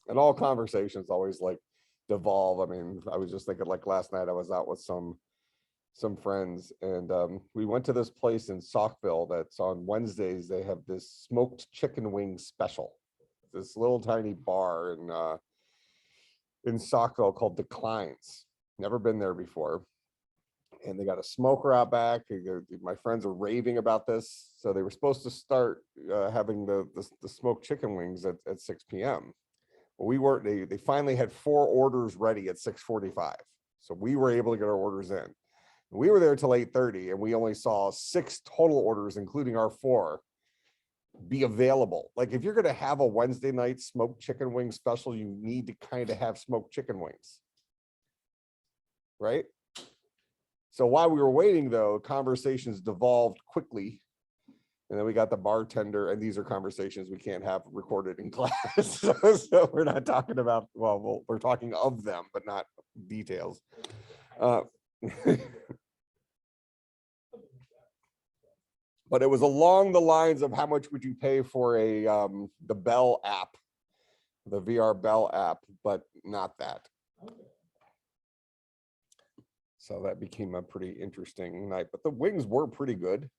And all conversations always like devolve. I mean, I was just thinking like last night I was out with some friends, and we went to this place in Saukville that's on Wednesdays. They have this smoked chicken wing special. This little tiny bar in Saukville called Declines. Never been there before. And they got a smoker out back. My friends are raving about this. So they were supposed to start having the smoked chicken wings at 6 p.m. Well, we weren't. They finally had 4 orders ready at 6:45. So we were able to get our orders in. We were there till 8:30, and we only saw 6 total orders, including our 4, be available. Like if you're going to have a Wednesday night smoked chicken wing special, you need to kind of have smoked chicken wings, right? So while we were waiting, though, conversations devolved quickly. And then we got the bartender, and these are conversations we can't have recorded in class. So we're not talking about, well, we're talking of them, but not details. But it was along the lines of how much would you pay for the Bell app, the VR Bell app, but not that. So that became a pretty interesting night, but the wings were pretty good,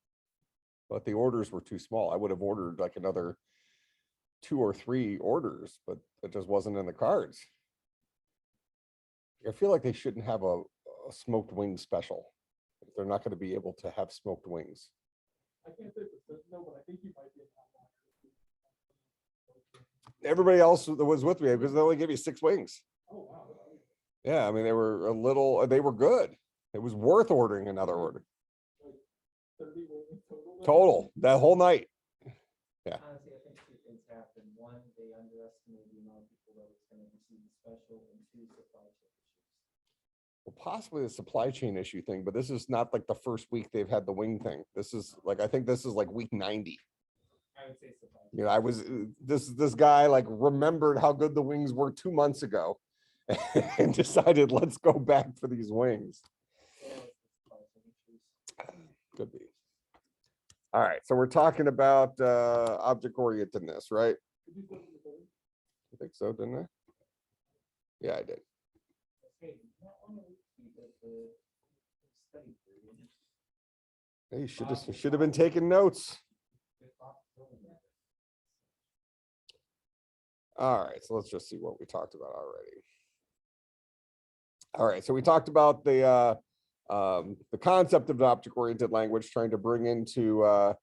but the orders were too small. I would have ordered like another 2 or 3 orders, but it just wasn't in the cards. I feel like they shouldn't have a smoked wing special. They're not going to be able to have smoked wings. I can't say for no, but I think you might be. Everybody else that was with me, because they only gave you 6 wings. Oh, wow. Yeah, I mean, they were they were good. It was worth ordering another order. Like 30 wings Total, that whole night. Yeah. Honestly, I think 2 things happened. 1, they underestimated the amount of people that was going to receive the special, and 2, supply chain issues. Well, possibly the supply chain issue thing, but this is not like the first week they've had the wing thing. This is like, I think this is like week 90. I would say supply chain. You know, I was this guy like remembered how good the wings were 2 months ago and decided, let's go back for these wings. Could be. All right, so we're talking about object orientedness, right? I think so, didn't I? Yeah, I did. Hey, you should have been taking notes. All right, so let's just see what we talked about already. All right, so we talked about the concept of object-oriented language, trying to bring into our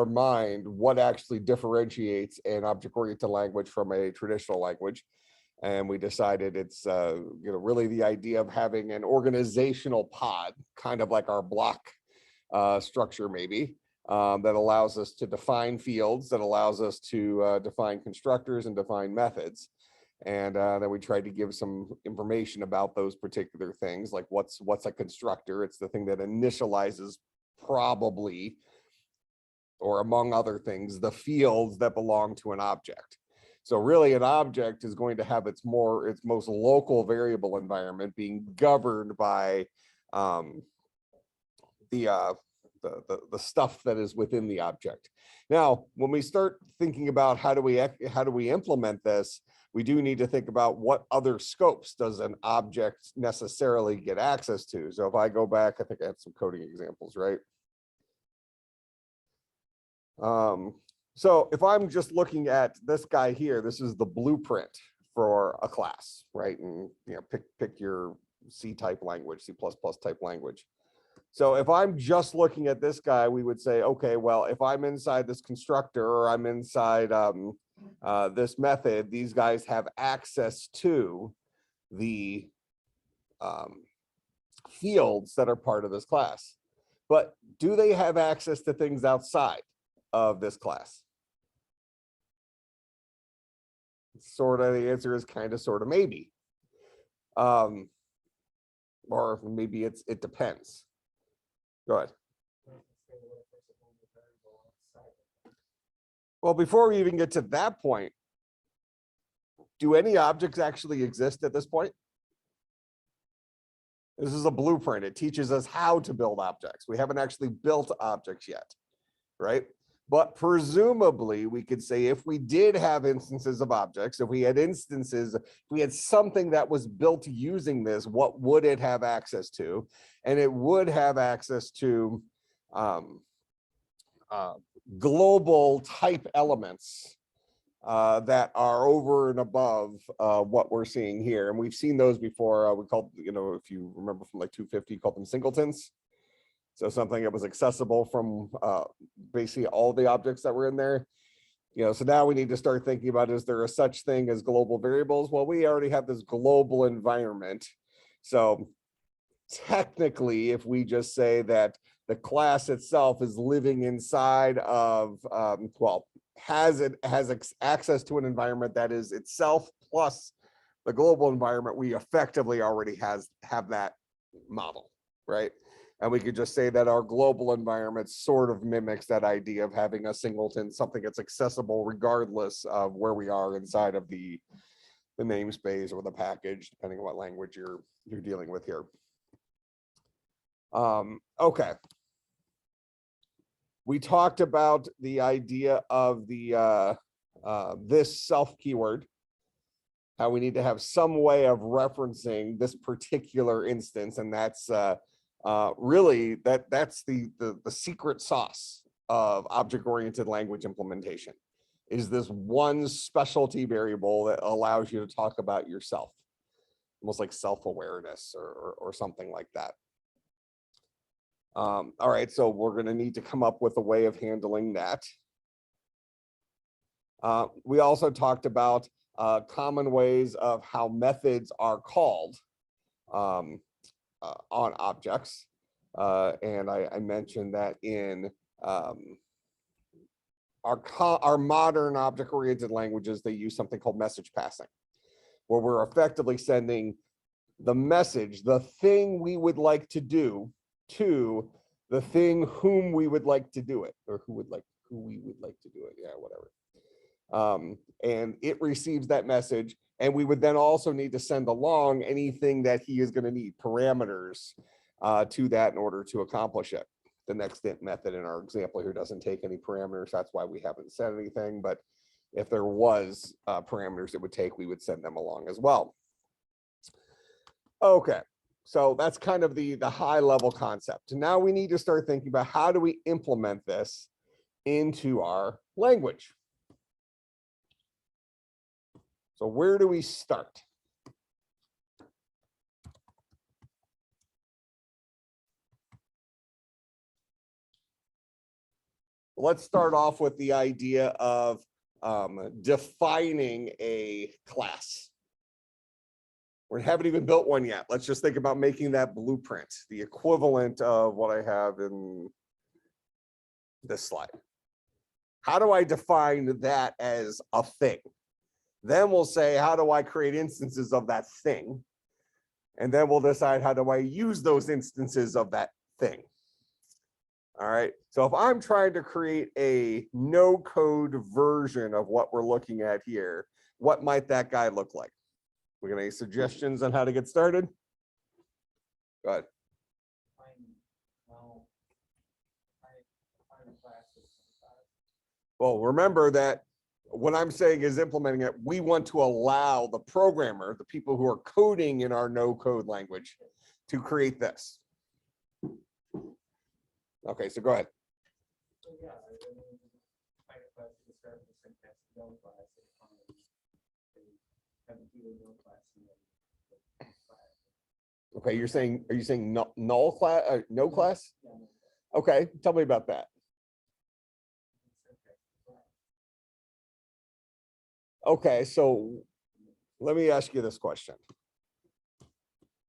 mind what actually differentiates an object-oriented language from a traditional language. And we decided it's really the idea of having an organizational pod, kind of like our block structure maybe, that allows us to define fields, that allows us to define constructors and define methods. And then we tried to give some information about those particular things, like what's a constructor. It's the thing that initializes probably, or among other things, the fields that belong to an object. So really an object is going to have its most local variable environment being governed by the stuff that is within the object. Now, when we start thinking about how do we implement this, we do need to think about what other scopes does an object necessarily get access to. So if I go back, I think I had some coding examples, right? So if I'm just looking at this guy here, this is the blueprint for a class, right? And pick your C type language, C++ type language. So if I'm just looking at this guy, we would say, okay, well, if I'm inside this constructor or I'm inside this method, these guys have access to the fields that are part of this class. But do they have access to things outside of this class? Sort of, the answer is kind of, sort of, maybe. Or maybe it depends. Go ahead. Well, before we even get to that point, do any objects actually exist at this point? This is a blueprint. It teaches us how to build objects. We haven't actually built objects yet, right? But presumably we could say if we did have instances of objects, if we had instances, if we had something that was built using this, what would it have access to? And it would have access to global type elements that are over and above what we're seeing here. And we've seen those before. We called, if you remember from like 250, called them singletons. So something that was accessible from basically all the objects that were in there. So now we need to start thinking about, is there a such thing as global variables? Well, we already have this global environment. So technically, if we just say that the class itself is living inside of, has access to an environment that is itself plus the global environment, we effectively already have that model, right? And we could just say that our global environment sort of mimics that idea of having a singleton, something that's accessible regardless of where we are inside of the namespace or the package, depending on what language you're dealing with here. Okay. We talked about the idea of the this self keyword, how we need to have some way of referencing this particular instance, and that's really that's the secret sauce of object-oriented language implementation, is this one specialty variable that allows you to talk about yourself, almost like self-awareness or something like that. All right, so we're going to need to come up with a way of handling that. We also talked about common ways of how methods are called on objects. And I mentioned that in our modern object-oriented languages, they use something called message passing, where we're effectively sending the message, the thing we would like to do, to the thing whom we would like to do it, or who we would like to do it. Yeah, whatever. And it receives that message, and we would then also need to send along anything that he is going to need, parameters to that in order to accomplish it. The next int method in our example here doesn't take any parameters. That's why we haven't said anything. But if there was parameters it would take, we would send them along as well. Okay. So that's kind of the high level concept. Now we need to start thinking about, how do we implement this into our language? So where do we start? Let's start off with the idea of defining a class. We haven't even built one yet. Let's just think about making that blueprint, the equivalent of what I have in this slide. How do I define that as a thing? Then we'll say, how do I create instances of that thing? And then we'll decide, how do I use those instances of that thing? All right. So if I'm trying to create a no-code version of what we're looking at here, what might that guy look like? We got any suggestions on how to get started? Go ahead. Well, remember that what I'm saying is implementing it, we want to allow the programmer, the people who are coding in our no-code language, to create this. Okay, so go ahead. So yeah, I mean, kind of class to start with the syntax no class. Okay, you're saying, are you saying null class, no class? Yeah, no. Okay, tell me about that. Okay, so let me ask you this question.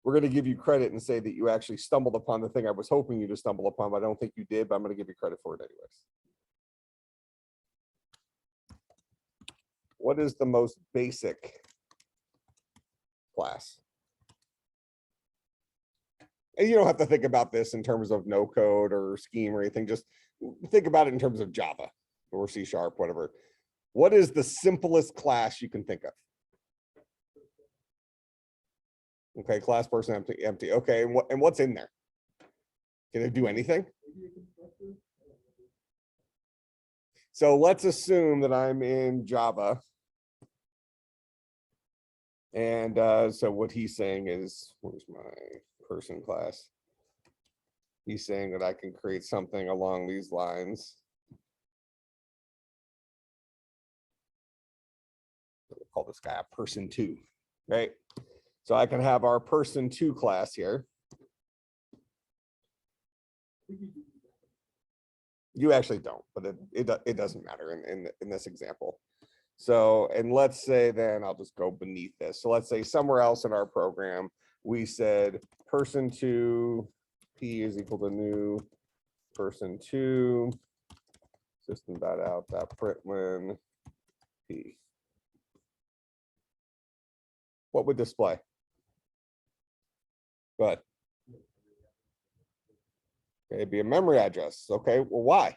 We're going to give you credit and say that you actually stumbled upon the thing I was hoping you to stumble upon, but I don't think you did, but I'm going to give you credit for it anyways. What is the most basic class? And you don't have to think about this in terms of no code or scheme or anything. Just think about it in terms of Java or C#, whatever. What is the simplest class you can think of? Okay, class person empty. Okay, and what's in there? Can it do anything? So let's assume that I'm in Java. And so what he's saying is, where's my person class? He's saying that I can create something along these lines. We'll call this guy a person 2, right? So I can have our person 2 class here. You actually don't, but it doesn't matter in this example. So, and let's say then I'll just go beneath this. So let's say somewhere else in our program, we said person 2 P is equal to new person 2 system.out.println P. What would display? But it'd be a memory address. Okay, well, why?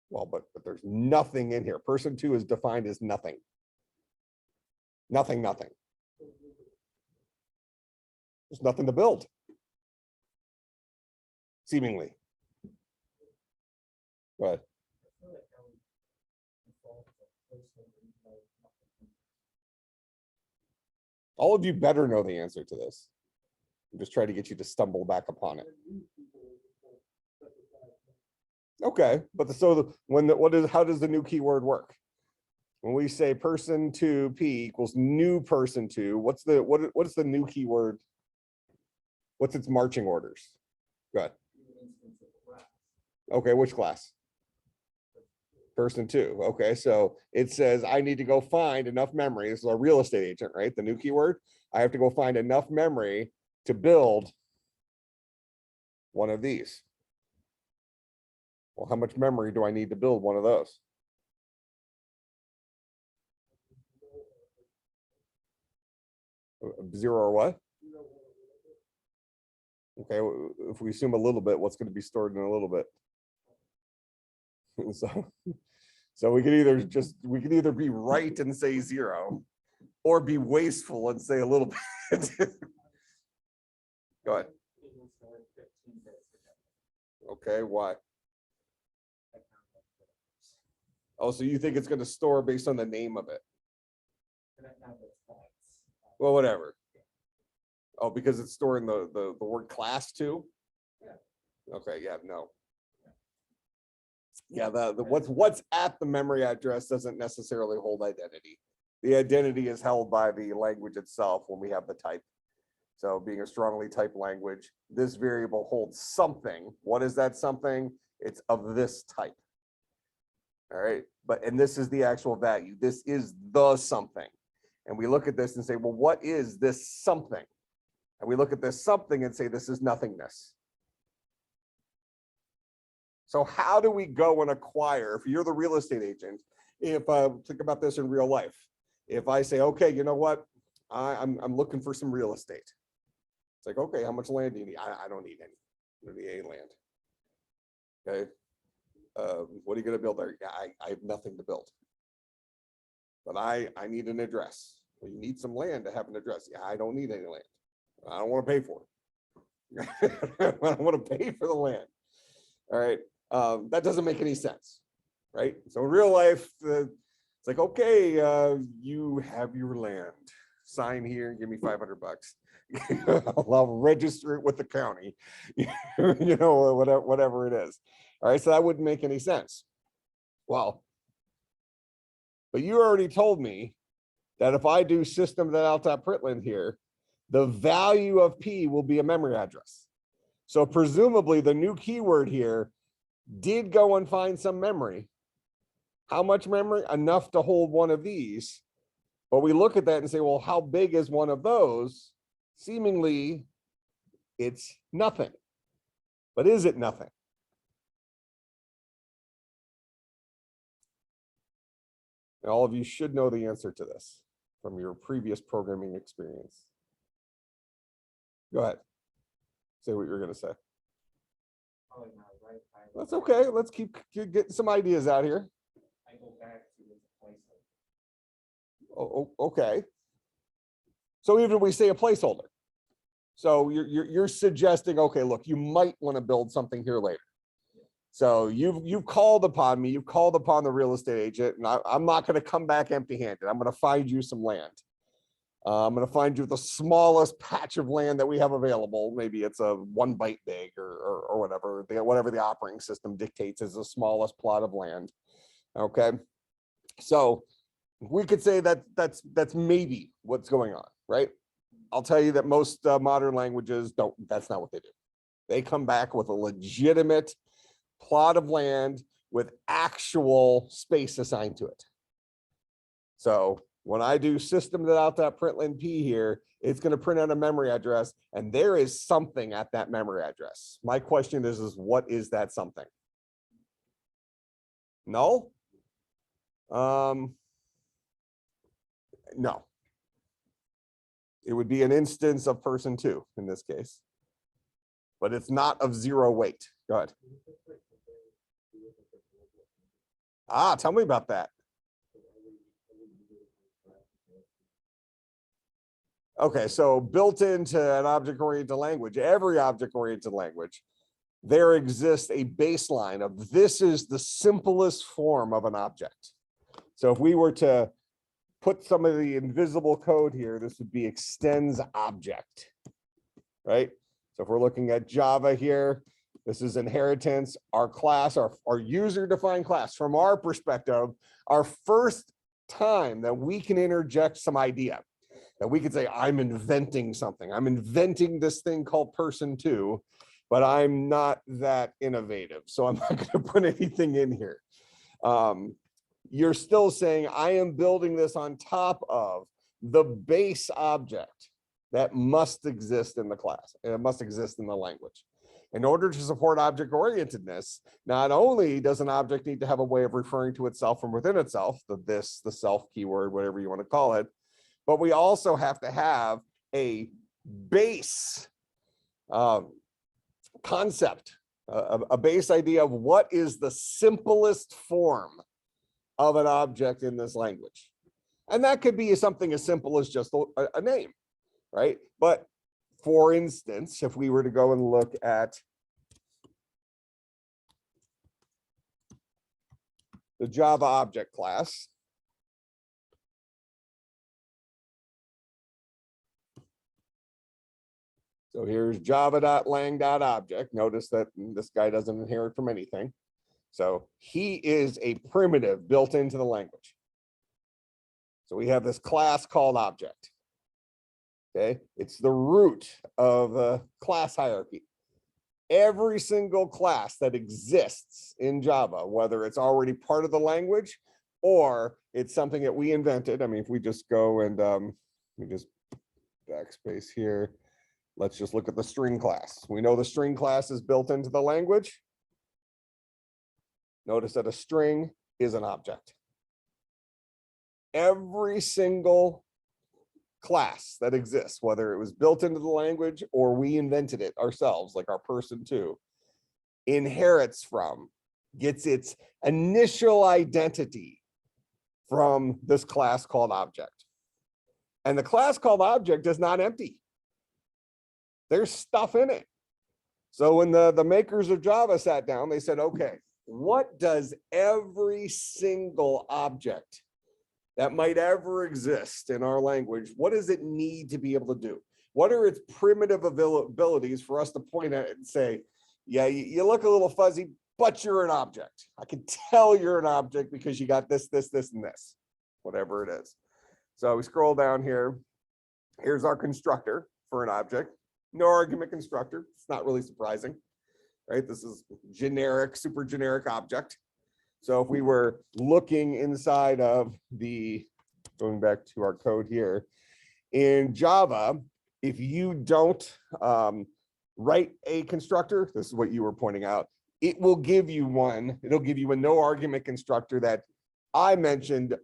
Well, but there's nothing in here. Person 2 is defined as nothing. Nothing. There's nothing to build. Seemingly. But all of you better know the answer to this. I'm just trying to get you to stumble back upon it. Okay, but how does the new keyword work? When we say person 2 P equals new person 2, what's the new keyword? What's its marching orders? Go ahead. Okay, which class? Person 2. Okay, so it says I need to go find enough memory. This is a real estate agent, right? The new keyword. I have to go find enough memory to build one of these. Well, how much memory do I need to build one of those? Zero or what? Okay, if we assume a little bit, what's going to be stored in a little bit? So we can either be right and say 0, or be wasteful and say a little bit. Go ahead. Okay, why? Oh, so you think it's going to store based on the name of it? Well, whatever. Oh, because it's storing the word class too? Yeah. Okay, yeah, no. Yeah, what's at the memory address doesn't necessarily hold identity. The identity is held by the language itself when we have the type. So being a strongly typed language, this variable holds something. What is that something? It's of this type. All right, and this is the actual value. This is the something. And we look at this and say, well, what is this something? And we look at this something and say, this is nothingness. So how do we go and acquire, if you're the real estate agent, if think about this in real life, if I say, okay, you know what, I'm looking for some real estate. It's like, okay, how much land do you need? I don't need any. I don't need any land. Okay. What are you going to build there? Yeah, I have nothing to build. But I need an address. Well, you need some land to have an address. Yeah, I don't need any land. I don't want to pay for it. I don't want to pay for the land. All right. That doesn't make any sense. Right. So in real life, it's like, okay, you have your land. Sign here and give me $500. I'll register it with the county, you know, whatever it is. All right. So that wouldn't make any sense. Well, but you already told me that if I do system.out.println here, the value of P will be a memory address. So presumably the new keyword here did go and find some memory. How much memory? Enough to hold one of these. But we look at that and say, well, how big is one of those? Seemingly, it's nothing. But is it nothing? And all of you should know the answer to this from your previous programming experience. Go ahead. Say what you're going to say. That's okay. Let's keep getting some ideas out here. I go back to the placeholder. Oh, okay. So even if we say a placeholder, So you're suggesting, okay, look, you might want to build something here later. So you've called upon me, you've called upon the real estate agent, and I'm not going to come back empty-handed. I'm going to find you some land. I'm going to find you the smallest patch of land that we have available. Maybe it's a 1 byte big or whatever, whatever the operating system dictates is the smallest plot of land. Okay. So we could say that that's maybe what's going on, right? I'll tell you that most modern languages don't, that's not what they do. They come back with a legitimate plot of land with actual space assigned to it. So when I do system.out.println p here, it's going to print out a memory address, and there is something at that memory address. My question is what is that something? No? No. It would be an instance of person 2 in this case, but it's not of 0 weight. Go ahead. Ah, tell me about that. Okay, so built into an object-oriented language, every object-oriented language, there exists a baseline of this is the simplest form of an object. So if we were to put some of the invisible code here, this would be extends object, right? So if we're looking at Java here, this is inheritance, our class, our user-defined class. From our perspective, our first time that we can interject some idea, that we could say, I'm inventing something. I'm inventing this thing called person 2, but I'm not that innovative. So I'm not going to put anything in here. You're still saying, I am building this on top of the base object that must exist in the class, and it must exist in the language. In order to support object-orientedness, not only does an object need to have a way of referring to itself from within itself, the self keyword, whatever you want to call it, but we also have to have a base concept, a base idea of what is the simplest form of an object in this language. And that could be something as simple as just a name, right? But for instance, if we were to go and look at the Java object class, so here's java.lang.object. Notice that this guy doesn't inherit from anything. So he is a primitive built into the language. So we have this class called object. Okay, it's the root of a class hierarchy. Every single class that exists in Java, whether it's already part of the language or it's something that we invented. I mean, if we just go and we just backspace here. Let's just look at the string class. We know the string class is built into the language. Notice that a string is an object. Every single class that exists, whether it was built into the language or we invented it ourselves, like our person 2, inherits from, gets its initial identity from this class called object. And the class called object is not empty. There's stuff in it. So when the makers of Java sat down, they said, okay, what does every single object that might ever exist in our language, what does it need to be able to do? What are its primitive abilities for us to point at it and say, yeah, you look a little fuzzy, but you're an object. I can tell you're an object because you got this, this, this, and this, whatever it is. So we scroll down here. Here's our constructor for an object. No argument constructor. It's not really surprising, right? This is generic, super generic object. So if we were looking inside of the, going back to our code here, in Java, if you don't write a constructor, this is what you were pointing out, it will give you one. It'll give you a no argument constructor that I mentioned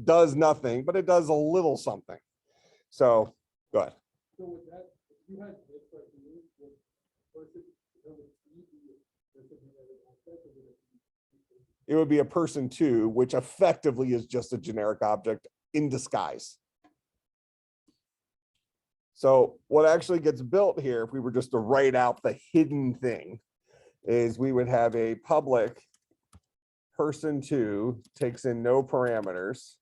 does nothing, but it does a little something. So go ahead. So with that, if you had this right here, with person, it would be a person 2, which effectively is just a generic object in disguise. So what actually gets built here, if we were just to write out the hidden thing, is we would have a public person2 takes in no parameters.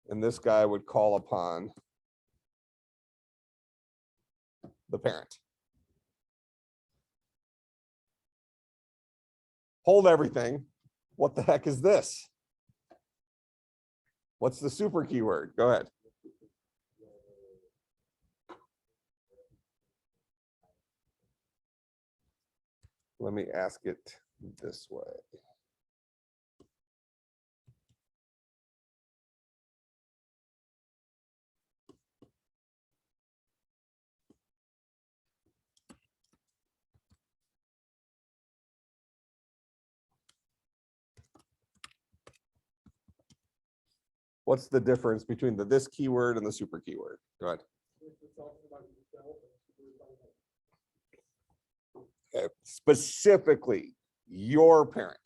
And this guy would call upon the parent. Hold everything. What the heck is this? What's the super keyword? Go ahead. Let me ask it this way. What's the difference between this keyword and the super keyword? Go ahead. Okay. Specifically, your parent.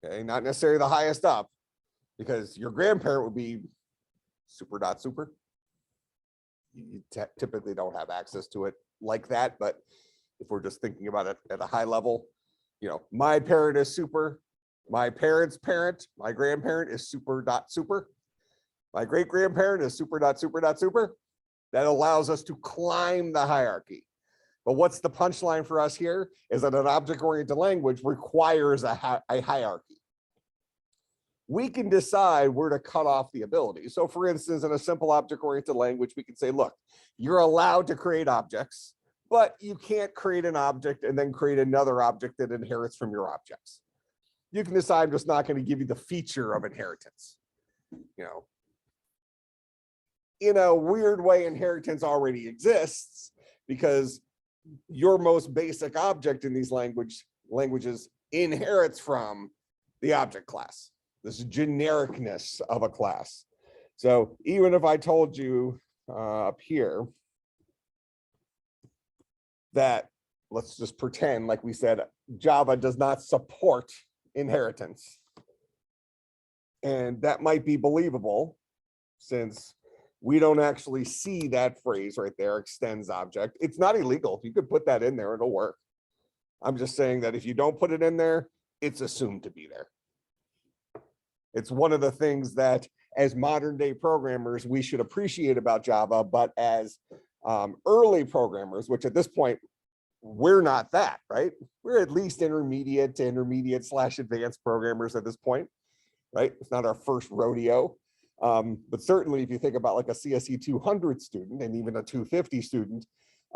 Okay, not necessarily the highest up, because your grandparent would be super dot super. You typically don't have access to it like that, but if we're just thinking about it at a high level, you know, my parent is super. My parent's parent, my grandparent is super dot super. My great grandparent is super dot super dot super. That allows us to climb the hierarchy. But what's the punchline for us here is that an object-oriented language requires a hierarchy. We can decide where to cut off the ability. So for instance, in a simple object-oriented language, we can say, look, you're allowed to create objects, but you can't create an object and then create another object that inherits from your objects. You can decide I'm just not going to give you the feature of inheritance. You know, in a weird way, inheritance already exists because your most basic object in these languages inherits from the object class, this genericness of a class. So even if I told you up here that, let's just pretend, like we said, Java does not support inheritance. And that might be believable since we don't actually see that phrase right there, extends object. It's not illegal. You could put that in there, it'll work. I'm just saying that if you don't put it in there, it's assumed to be there. It's one of the things that as modern day programmers, we should appreciate about Java, but as early programmers, which at this point, we're not that, right? We're at least intermediate to intermediate/advanced programmers at this point, right? It's not our first rodeo. But certainly if you think about like a CSC470 student and even a 250 student,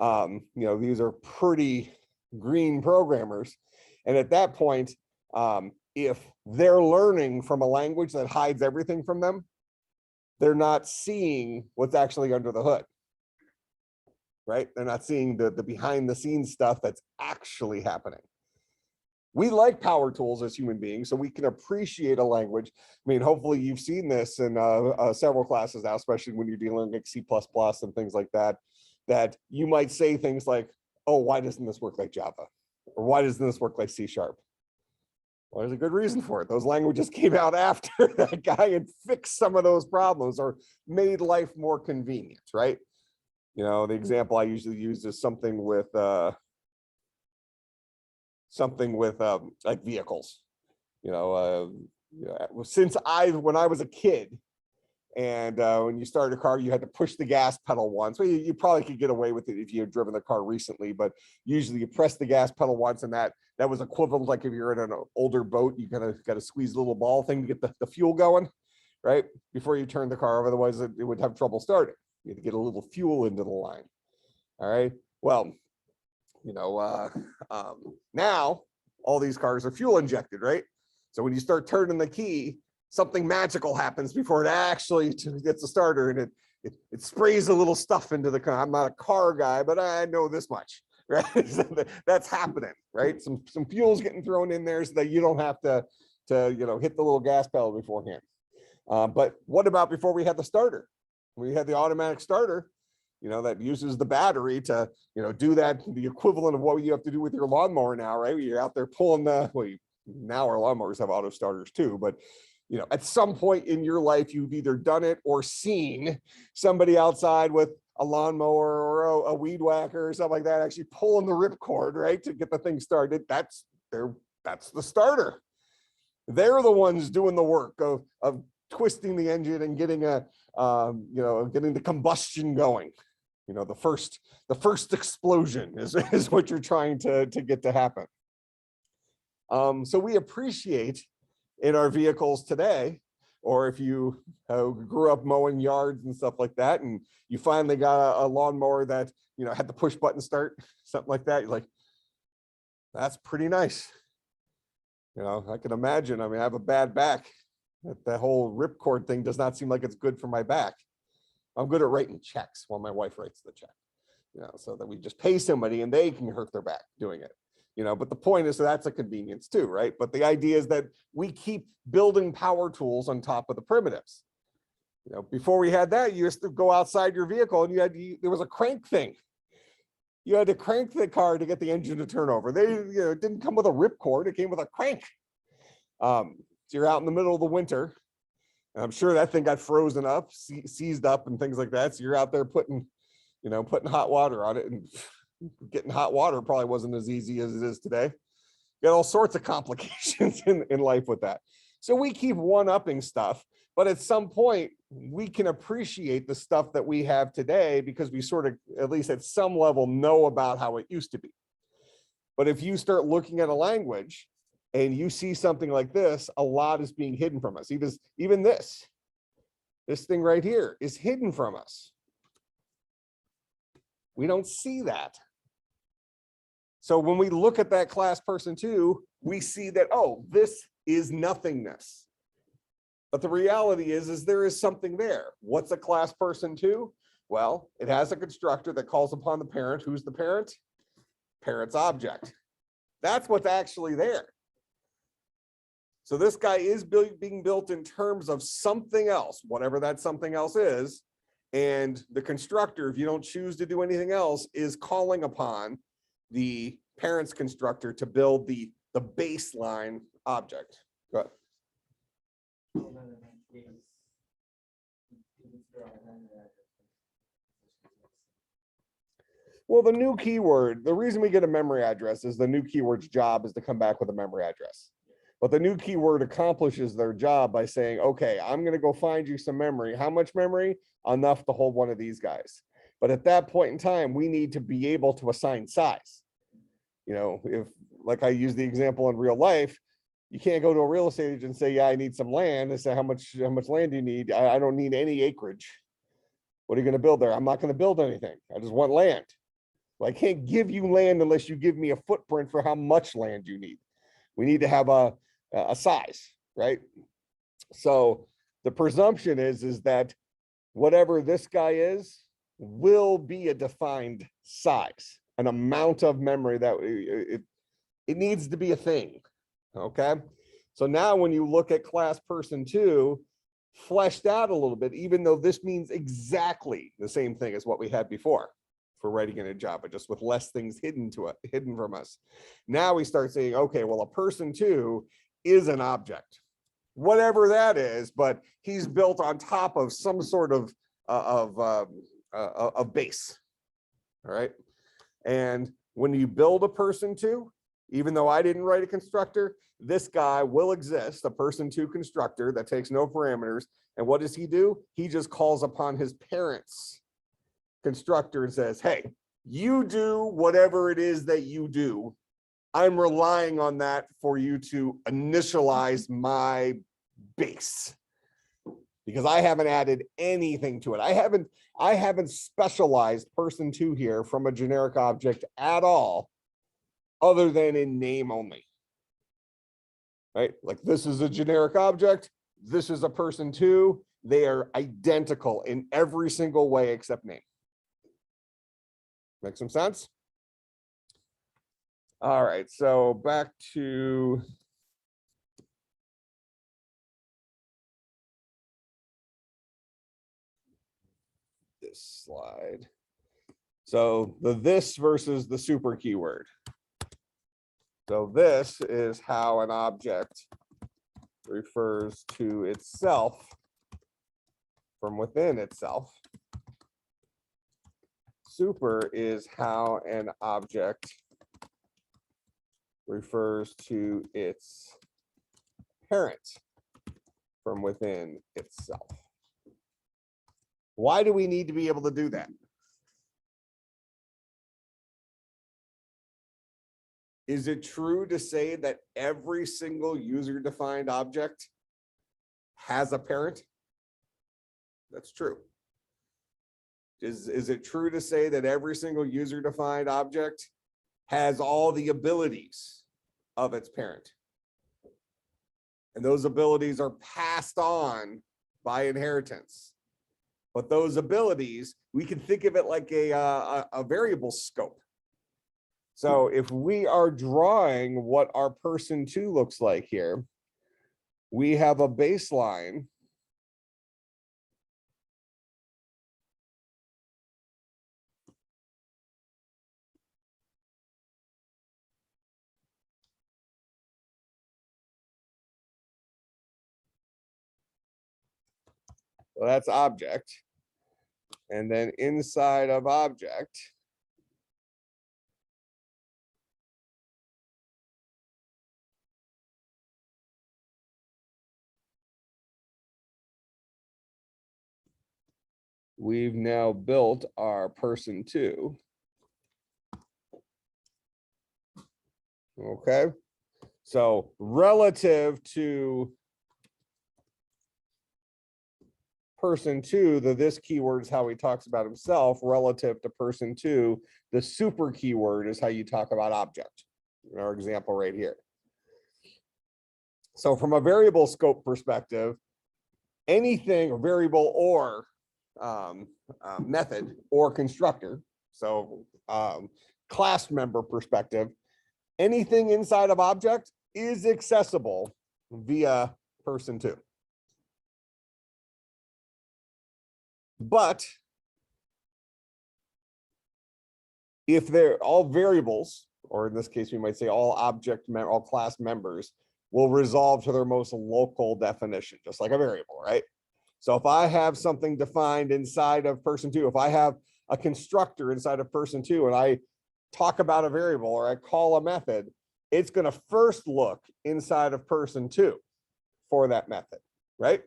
you know, these are pretty green programmers. And at that point, if they're learning from a language that hides everything from them, they're not seeing what's actually under the hood, right? They're not seeing the behind the scenes stuff that's actually happening. We like power tools as human beings, so we can appreciate a language. I mean, hopefully you've seen this in several classes now, especially when you're dealing with C++ and things like that, that you might say things like, oh, why doesn't this work like Java? Or why doesn't this work like C#? Well, there's a good reason for it. Those languages came out after that guy had fixed some of those problems or made life more convenient, right? You know, the example I usually use is something with like vehicles. Since when I was a kid, and when you started a car, you had to push the gas pedal once. Well, you probably could get away with it if you had driven the car recently, but usually you press the gas pedal once, and that was equivalent, like if you're in an older boat, you got to squeeze the little ball thing to get the fuel going, right? Before you turn the car over, otherwise it would have trouble starting. You had to get a little fuel into the line. All right. Well, you know, now all these cars are fuel injected, right? So when you start turning the key, something magical happens before it actually gets a starter, and it sprays a little stuff into the car. I'm not a car guy, but I know this much, right? That's happening, right? Some fuel's getting thrown in there so that you don't have to hit the little gas pedal beforehand. But what about before we had the starter? We had the automatic starter, that uses the battery to, do that, the equivalent of what you have to do with your lawnmower now, right? You're out there pulling now our lawnmowers have auto starters too, but you know, at some point in your life, you've either done it or seen somebody outside with a lawnmower or a weed whacker or something like that, actually pulling the ripcord, right, to get the thing started. That's the starter. They're the ones doing the work of twisting the engine and getting getting the combustion going. You know, the first explosion is what you're trying to get to happen. So we appreciate in our vehicles today, or if you grew up mowing yards and stuff like that, and you finally got a lawnmower that, you know, had the push button start, something like that, you're like, that's pretty nice. You know, I can imagine. I mean, I have a bad back. That whole ripcord thing does not seem like it's good for my back. I'm good at writing checks while my wife writes the check, you know, so that we just pay somebody and they can hurt their back doing it. You know, but the point is, so that's a convenience too, right? But the idea is that we keep building power tools on top of the primitives. You know, before we had that, you used to go outside your vehicle and there was a crank thing. You had to crank the car to get the engine to turn over. It didn't come with a ripcord, it came with a crank. So you're out in the middle of the winter, and I'm sure that thing got frozen up, seized up and things like that. So you're out there putting hot water on it, and getting hot water probably wasn't as easy as it is today. You got all sorts of complications in life with that. So we keep one-upping stuff, but at some point we can appreciate the stuff that we have today because we sort of, at least at some level, know about how it used to be. But if you start looking at a language and you see something like this, a lot is being hidden from us. Even this thing right here is hidden from us. We don't see that. So when we look at that class person two, we see that, oh, this is nothingness. But the reality is there is something there. What's a class person two? Well, it has a constructor that calls upon the parent. Who's the parent? Parent's object. That's what's actually there. So this guy is being built in terms of something else, whatever that something else is. And the constructor, if you don't choose to do anything else, is calling upon the parent's constructor to build the baseline object. Go ahead. Well, the new keyword, the reason we get a memory address is the new keyword's job is to come back with a memory address. But the new keyword accomplishes their job by saying, okay, I'm going to go find you some memory. How much memory? Enough to hold one of these guys. But at that point in time, we need to be able to assign size. You know, if, like I use the example in real life, you can't go to a real estate agent and say, yeah, I need some land. They say, how much land do you need? I don't need any acreage. What are you going to build there? I'm not going to build anything. I just want land. Well, I can't give you land unless you give me a footprint for how much land you need. We need to have a size, right? So the presumption is that whatever this guy is will be a defined size, an amount of memory that it needs to be a thing. Okay. So now when you look at class person two, fleshed out a little bit, even though this means exactly the same thing as what we had before for writing in a Java, just with less things hidden from us. Now we start saying, okay, well, a person two is an object, whatever that is, but he's built on top of some sort of base. All right. And when you build a person two, even though I didn't write a constructor, this guy will exist, a person two constructor that takes no parameters. And what does he do? He just calls upon his parents' constructor and says, hey, you do whatever it is that you do. I'm relying on that for you to initialize my base, because I haven't added anything to it. I haven't specialized person two here from a generic object at all, other than in name only. Right? Like this is a generic object. This is a person two. They are identical in every single way except name. Make some sense? All right, so back to this slide. So the this versus the super keyword. So this is how an object refers to itself from within itself. Super is how an object refers to its parent from within itself. Why do we need to be able to do that? Is it true to say that every single user-defined object has a parent? That's true. Is it true to say that every single user-defined object has all the abilities of its parent? And those abilities are passed on by inheritance. But those abilities, we can think of it like a variable scope. So if we are drawing what our person two looks like here, we have a baseline. So that's object. And then inside of object, we've now built our person two. Okay, so relative to person two, this keyword is how he talks about himself. Relative to person two, the super keyword is how you talk about object. In our example right here. So from a variable scope perspective, anything variable or method or constructor, so class member perspective, anything inside of object is accessible via person two. But if they're all variables, or in this case, we might say all all class members will resolve to their most local definition, just like a variable, right? So if I have something defined inside of person two, if I have a constructor inside of person two and I talk about a variable or I call a method, it's going to first look inside of person two for that method, right?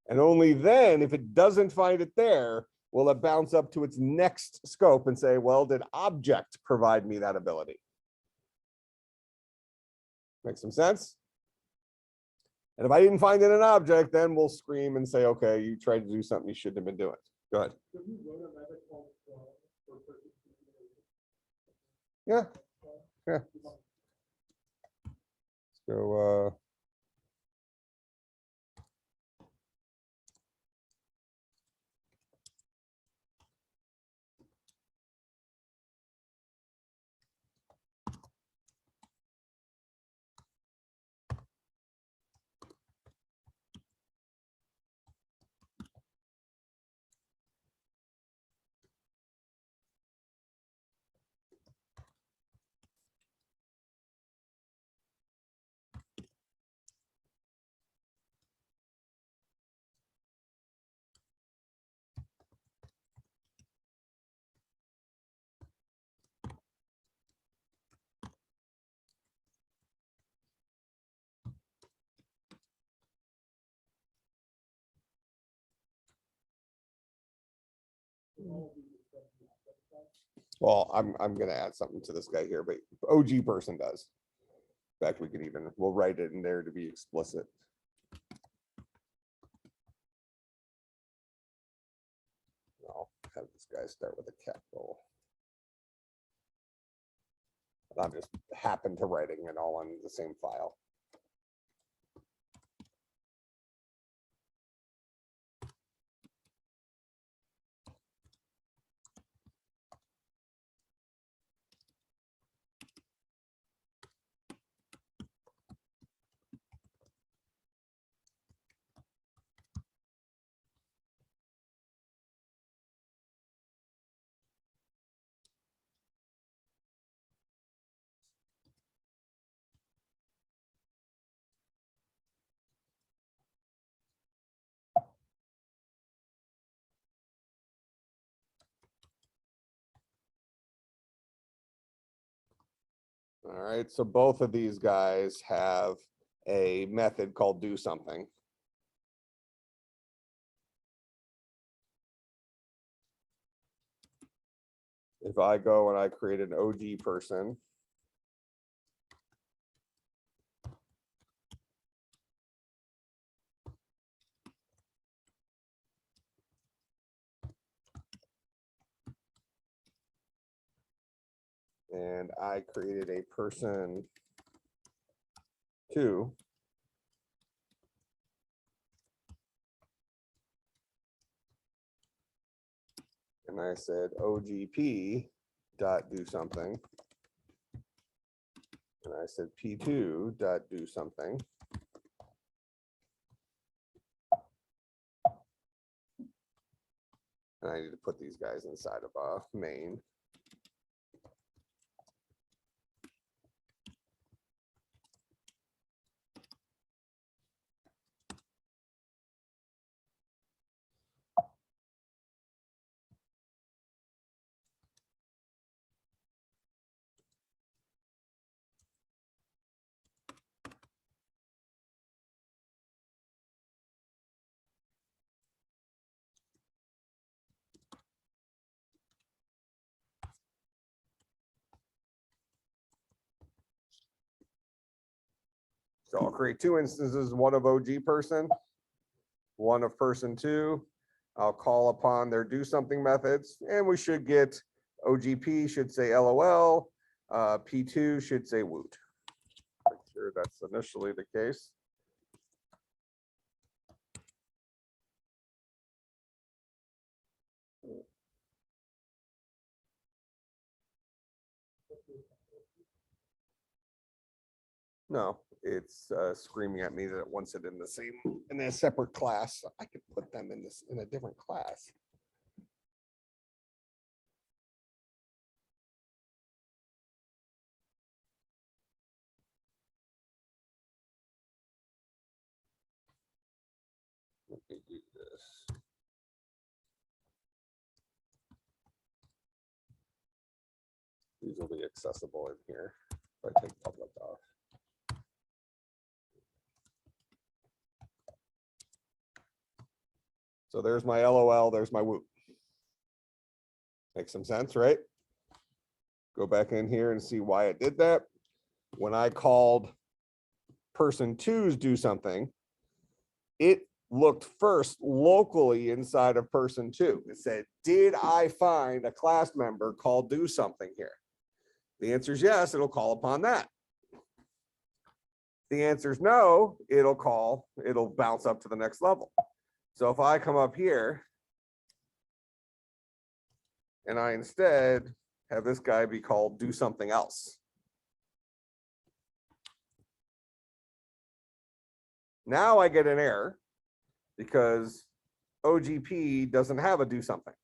And only then, if it doesn't find it there, will it bounce up to its next scope and say, well, did object provide me that ability? Make some sense? And if I didn't find it in an object, then we'll scream and say, okay, you tried to do something you shouldn't have been doing. Go ahead. Yeah. Yeah. So well, I'm gonna add something to this guy here, but OG person does. In fact, we'll write it in there to be explicit. I'll have this guy start with a capital. I'm just happen to writing it all on the same file. All right, so both of these guys have a method called do something. If I go and I create an OG person, and I created a person 2, and I said OGP dot do something, and I said P2 dot do something. And I need to put these guys inside of a main. So I'll create 2 instances, one of OG person, one of person 2. I'll call upon their do something methods, and we should get OGP should say LOL, P2 should say woot. Make sure that's initially the case. No, it's screaming at me that it wants it in the same, in a separate class. I could put them in this, in a different class. Let me do this. These will be accessible in here if I take public off. So there's my LOL, there's my woot. Makes some sense, right? Go back in here and see why it did that. When I called person 2's do something, it looked first locally inside of person 2. It said, did I find a class member called do something here? The answer is yes, it'll call upon that. The answer is no, it'll bounce up to the next level. So if I come up here and I instead have this guy be called do something else. Now I get an error because OGP doesn't have a do something,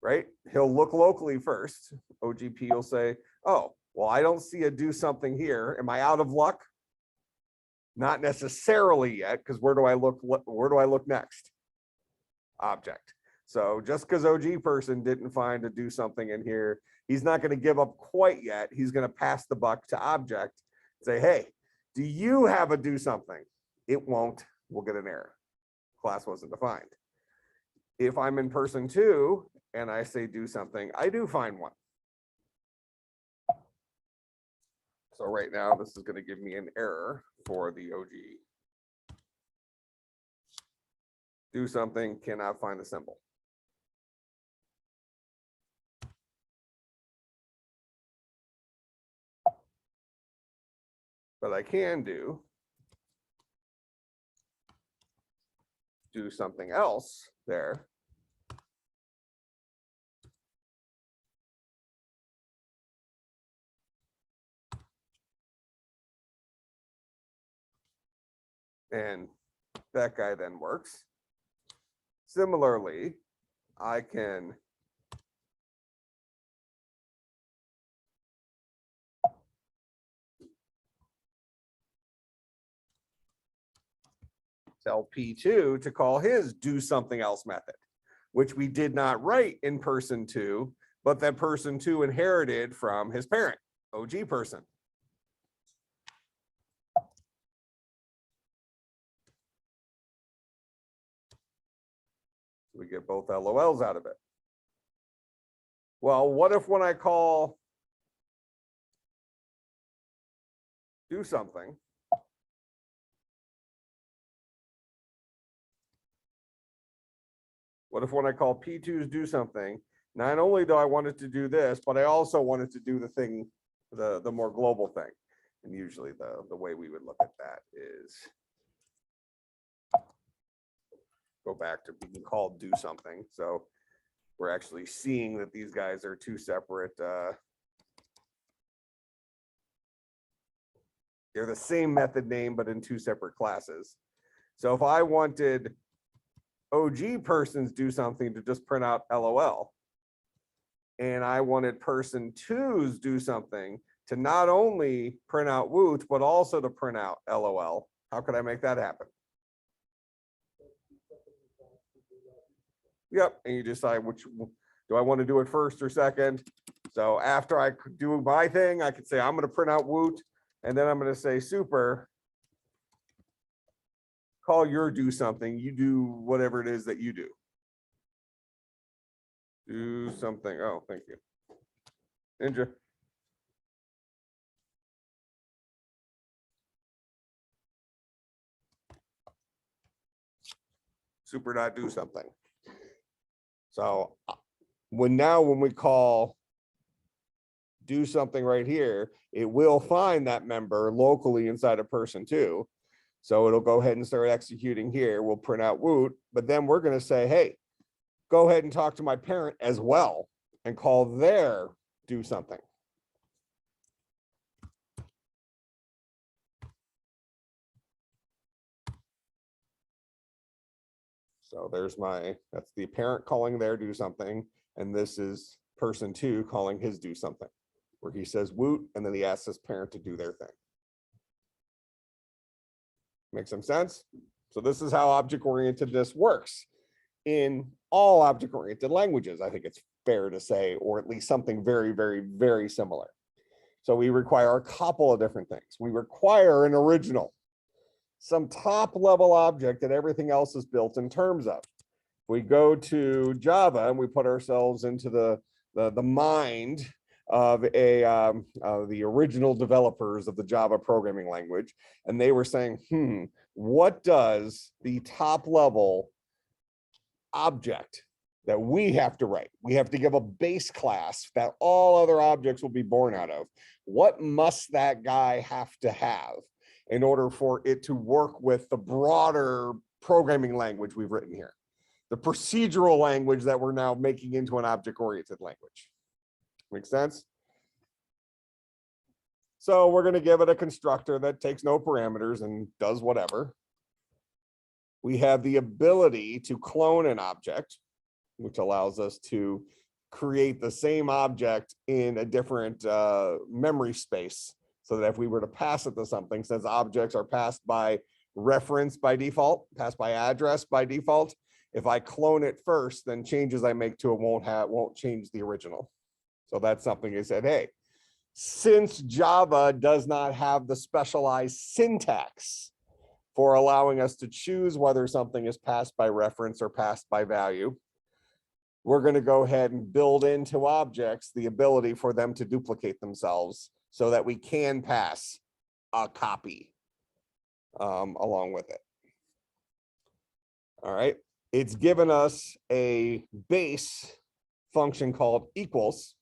right? He'll look locally first. OGP will say, oh, well, I don't see a do something here. Am I out of luck? Not necessarily yet, because where do I look next? Object. So just because OG person didn't find a do something in here, he's not going to give up quite yet. He's going to pass the buck to object, say, hey, do you have a do something? It won't. We'll get an error. Class wasn't defined. If I'm in person 2 and I say do something, I do find one. So right now, this is going to give me an error for the OG. Do something, cannot find the symbol. But I can do something else there. And that guy then works. Similarly, I can tell P2 to call his do something else method, which we did not write in person 2, but that person 2 inherited from his parent. OG person. We get both LOLs out of it. Well, what if when I call do something, what if when I call P2's do something, not only do I want it to do this, but I also want it to do the thing, the more global thing. And usually the way we would look at that is go back to being called do something. So we're actually seeing that these guys are two separate, they're the same method name, but in two separate classes. So if I wanted OG persons do something to just print out LOL, and I wanted person two's do something to not only print out woot, but also to print out LOL, how could I make that happen? Yep, and you decide which, do I want to do it first or second? So after I do my thing, I could say I'm going to print out woot, and then I'm going to say super, call your do something, you do whatever it is that you do. Do something. Oh, thank you. Ninja. Super dot do something. So when we call do something right here, it will find that member locally inside a person two. So it'll go ahead and start executing here. We'll print out woot, but then we're going to say, hey, go ahead and talk to my parent as well and call their do something. So there's that's the parent calling their do something. And this is person two calling his do something, where he says woot, and then he asks his parent to do their thing. Make some sense? So this is how object-orientedness works in all object-oriented languages. I think it's fair to say, or at least something very, very, very similar. So we require a couple of different things. We require an original, some top level object that everything else is built in terms of. We go to Java and we put ourselves into the mind of the original developers of the Java programming language, and they were saying, what does the top level object that we have to write? We have to give a base class that all other objects will be born out of. What must that guy have to have in order for it to work with the broader programming language we've written here? The procedural language that we're now making into an object-oriented language. Make sense? So we're going to give it a constructor that takes no parameters and does whatever. We have the ability to clone an object, which allows us to create the same object in a different memory space, so that if we were to pass it to something, since objects are passed by reference by default, passed by address by default, if I clone it first, then changes I make to it won't change the original. So that's something I said, hey, since Java does not have the specialized syntax for allowing us to choose whether something is passed by reference or passed by value, we're going to go ahead and build into objects the ability for them to duplicate themselves so that we can pass a copy along with it. All right. It's given us a base function called equals.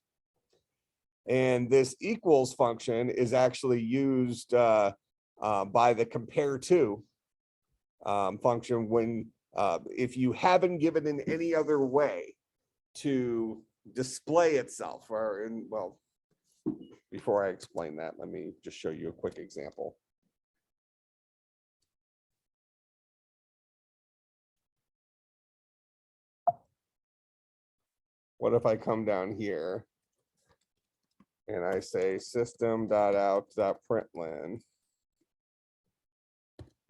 And this equals function is actually used by the compare to function when if you haven't given in any other way to display itself, or well, before I explain that, let me just show you a quick example. What if I come down here and I say system.out.println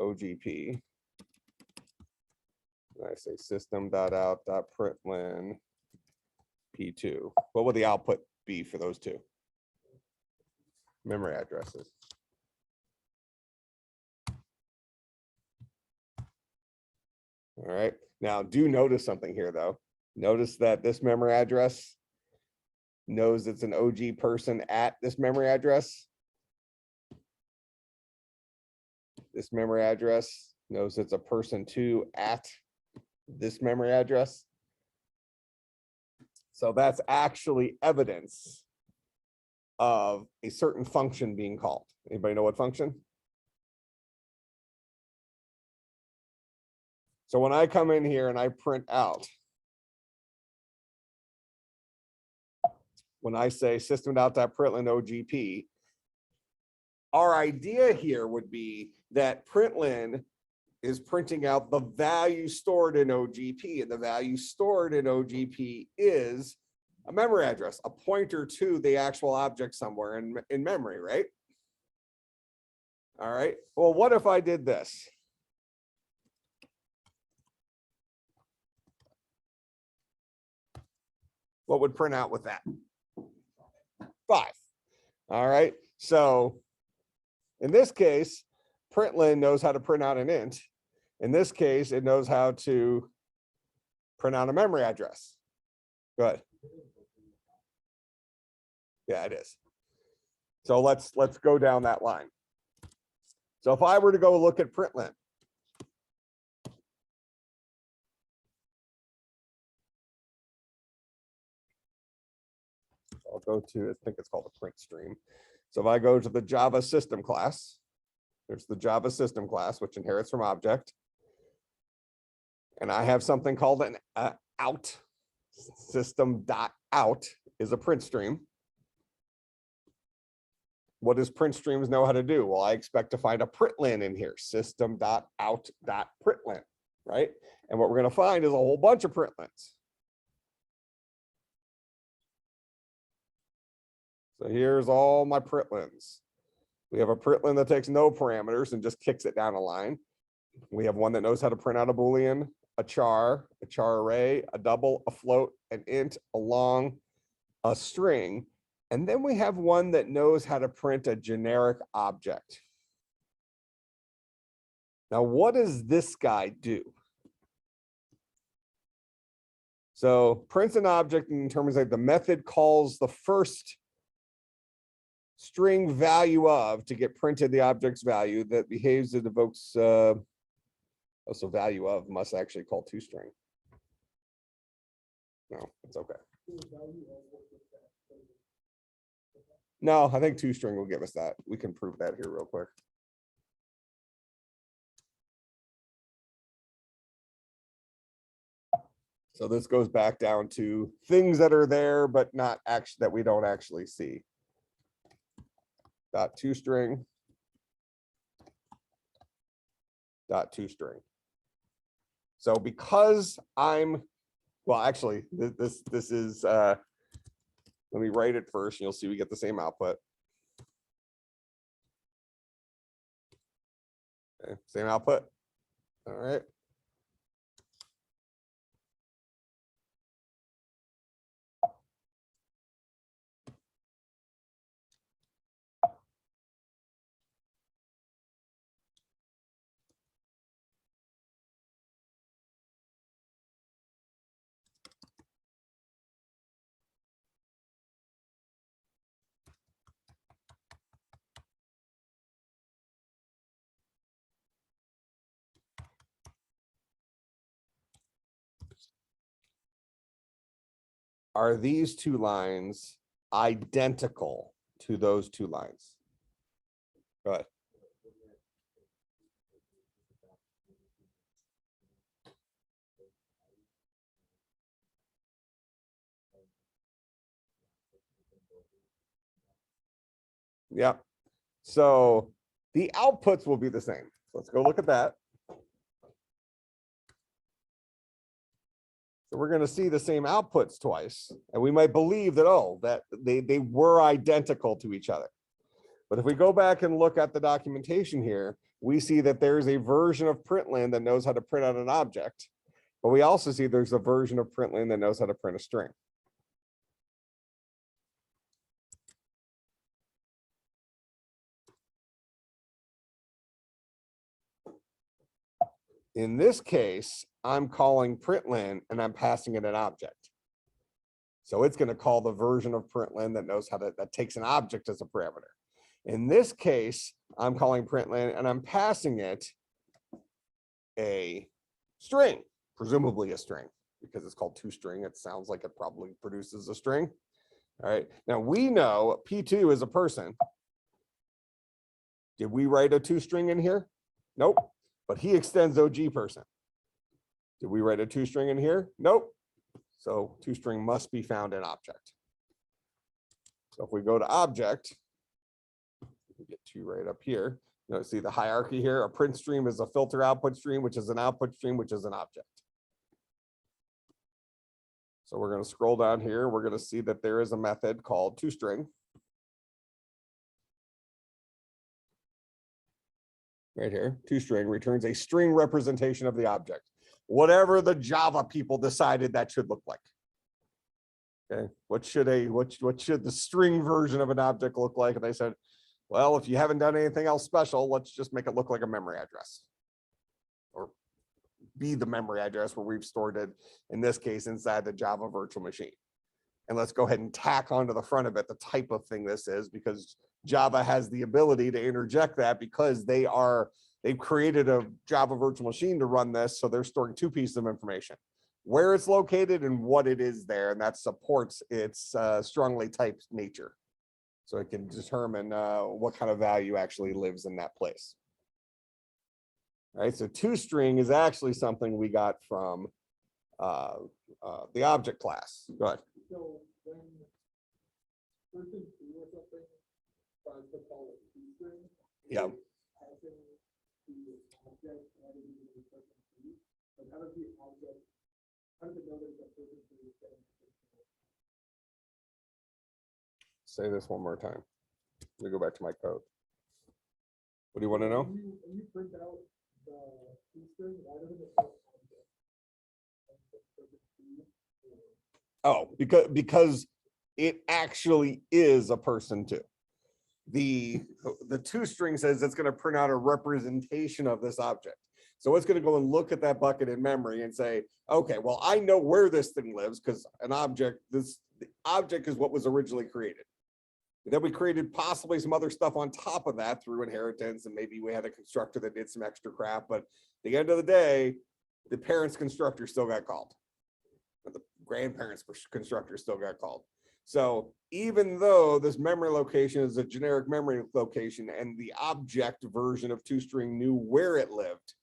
OGP, and I say system.out.println P2. What would the output be for those two? memory addresses. All right, now do notice something here though. Notice that this memory address knows it's an OG person at this memory address. This memory address knows it's a person 2 at this memory address. So that's actually evidence of a certain function being called. Anybody know what function? So when I come in here and I print out, when I say system.println OGP, our idea here would be that println is printing out the value stored in OGP, and the value stored in OGP is a memory address, a pointer to the actual object somewhere in memory, right? All right, well, what if I did this? What would print out with that? 5. All right, so in this case, println knows how to print out an int. In this case, it knows how to print out a memory address. Go ahead. Yeah, it is. So let's go down that line. So if I were to go look at println, I'll go to, I think it's called a print stream. So if I go to the Java system class, there's the Java system class, which inherits from object. And I have something called an out. System.out is a print stream. What does print streams know how to do? Well, I expect to find a println in here, system.out.println, right? And what we're going to find is a whole bunch of printlns. So here's all my printlns. We have a println that takes no parameters and just kicks it down a line. We have one that knows how to print out a Boolean, a char array, a double, a float, an int, a long, a string. And then we have one that knows how to print a generic object. Now, what does this guy do? So prints an object in terms of the method calls the first string value of to get printed the object's value that behaves, it evokes, also value of must actually call toString. No, it's okay. No, I think toString will give us that. We can prove that here real quick. So this goes back down to things that are there, but not actually that we don't actually see. Dot toString. Dot toString. So because I'm, well, actually, this is, let me write it first, and you'll see we get the same output. Okay, same output. All right. Are these two lines identical to those two lines? Go ahead. Yeah. So the outputs will be the same. Let's go look at that. So we're going to see the same outputs twice, and we might believe that, oh, that they were identical to each other. But if we go back and look at the documentation here, we see that there's a version of println that knows how to print out an object, but we also see there's a version of println that knows how to print a string. In this case, I'm calling println and I'm passing it an object. So it's going to call the version of println that knows how to, that takes an object as a parameter. In this case, I'm calling println and I'm passing it a string, presumably a string, because it's called toString. It sounds like it probably produces a string. All right. Now we know P2 is a person. Did we write a toString in here? Nope. But he extends OG person. Did we write a toString in here? Nope. So toString must be found in object. So if we go to object, we get two right up here. You know, see the hierarchy here. A print stream is a filter output stream, which is an output stream, which is an object. So we're going to scroll down here. We're going to see that there is a method called toString. Right here, toString returns a string representation of the object, whatever the Java people decided that should look like. Okay, what should the string version of an object look like? And they said, well, if you haven't done anything else special, let's just make it look like a memory address, or be the memory address where we've stored it, in this case, inside the Java virtual machine. And let's go ahead and tack onto the front of it the type of thing this is, because Java has the ability to interject that, because they've created a Java virtual machine to run this. So they're storing two pieces of information: where it's located and what it is there. And that supports its strongly typed nature. So it can determine what kind of value actually lives in that place. All right, so toString is actually something we got from the object class. Go ahead. So when person two or something tries to call it toString, Yeah. passing the object added into the person two, but how does the object, how does it know that the person two is saying? Say this one more time. Let me go back to my code. What do you want to know? When you print out the toString, why doesn't it say object? Oh, because it actually is a person too. The toString says it's going to print out a representation of this object. So it's going to go and look at that bucket in memory and say, okay, well, I know where this thing lives, because an object, the object is what was originally created. And then we created possibly some other stuff on top of that through inheritance, and maybe we had a constructor that did some extra crap. But at the end of the day, the parents' constructor still got called. The grandparents' constructor still got called. So even though this memory location is a generic memory location and the object version of toString knew where it lived,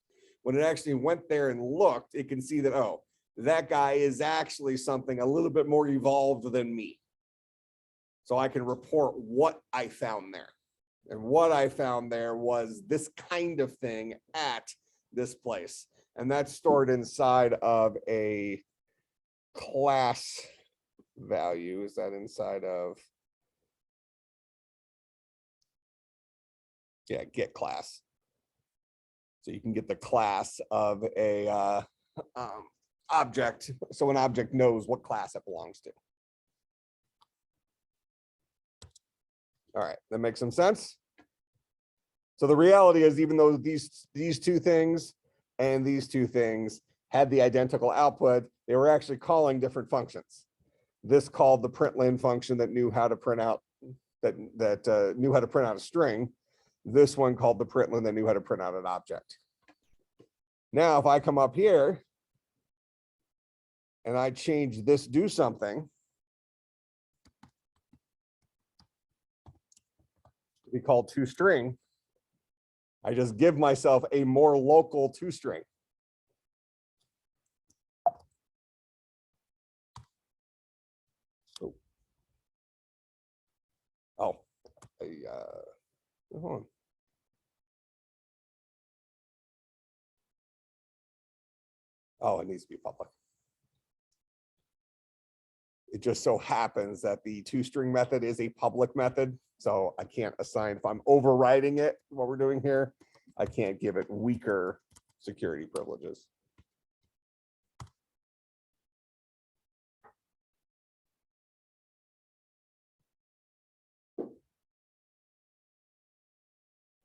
when it actually went there and looked, it can see that, oh, that guy is actually something a little bit more evolved than me. So I can report what I found there. And what I found there was this kind of thing at this place. And that's stored inside of a class value. Is that inside of, yeah, get class. So you can get the class of a object, so an object knows what class it belongs to. All right, that makes some sense. So the reality is, even though these two things and these two things had the identical output, they were actually calling different functions. This called the println function that knew how to print out knew how to print out a string. This one called the println that knew how to print out an object. Now, if I come up here and I change this do something to be called toString, I just give myself a more local toString. Oh, hold on. Oh, it needs to be public. It just so happens that the toString method is a public method. So I can't assign, if I'm overriding it, what we're doing here, I can't give it weaker security privileges.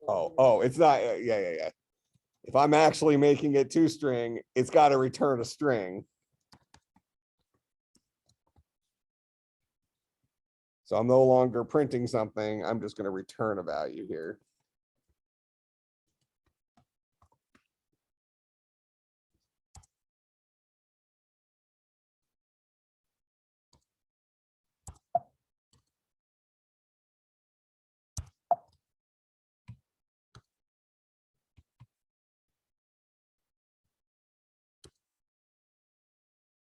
Oh, it's not, yeah. If I'm actually making it toString, it's got to return a string. So I'm no longer printing something. I'm just going to return a value here.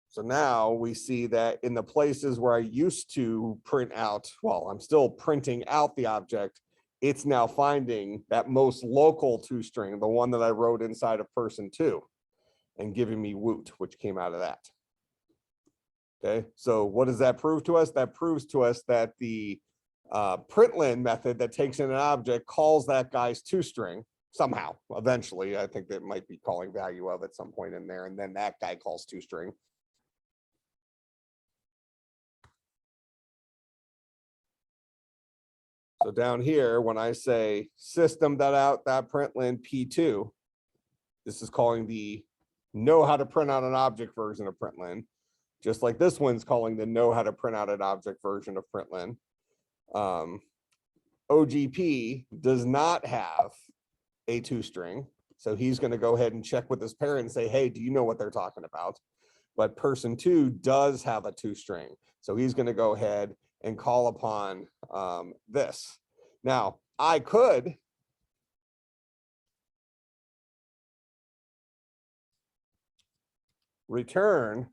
So now we see that in the places where I used to print out, well, I'm still printing out the object. It's now finding that most local toString, the one that I wrote inside of person2, and giving me woot, which came out of that. Okay, so what does that prove to us? That proves to us that the println method that takes in an object calls that guy's toString somehow. Eventually, I think that might be calling value of at some point in there, and then that guy calls toString. So down here, when I say system.out.println p2, this is calling the know how to print out an object version of println, just like this one's calling the know how to print out an object version of println. OGP does not have a toString, so he's going to go ahead and check with his parent and say, hey, do you know what they're talking about? But person2 does have a toString, so he's going to go ahead and call upon this. Now, I could return